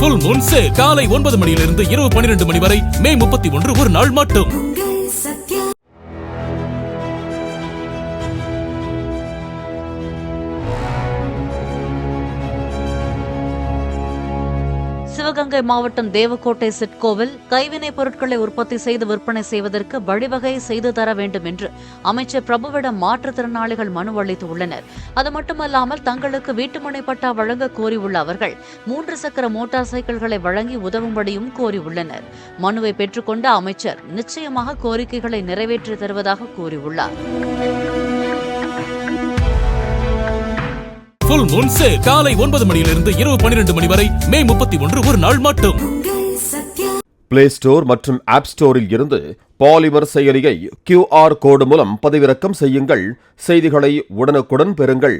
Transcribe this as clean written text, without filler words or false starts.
Full Moon sale காலை 9 மணியிலிருந்து இரவு 12 மணி வரை மே 31 ஒரு நாள் மட்டும். சிவகங்கை மாவட்டம் தேவக்கோட்டை சிட்கோவில் கைவினைப் பொருட்களை உற்பத்தி செய்து விற்பனை செய்வதற்கு வழிவகை செய்து தர வேண்டும் என்று அமைச்சர் பிரபுவிடம் மாற்றுத்திறனாளிகள் மனு அளித்துள்ளனர். அது மட்டுமல்லாமல் தங்களுக்கு வீட்டுமனை பட்டா வழங்க கோரியுள்ள அவர்கள் 3 சக்கர மோட்டார் சைக்கிள்களை வழங்கி உதவும்படியும் கோரியுள்ளனர். மனுவை பெற்றுக்கொண்ட அமைச்சர் நிச்சயமாக கோரிக்கைகளை நிறைவேற்றி தருவதாக கூறியுள்ளார். ஃபுல் மூன் சேல் காலை 9 மணியிலிருந்து இரவு 12 மணி வரை மே 31 ஒரு நாள் மட்டும். பிளே ஸ்டோர் மற்றும் ஆப் ஸ்டோரில் இருந்து பாலிமர் செயலியை QR கோடு மூலம் பதிவிறக்கம் செய்யுங்கள். செய்திகளை உடனுக்குடன் பெறுங்கள்.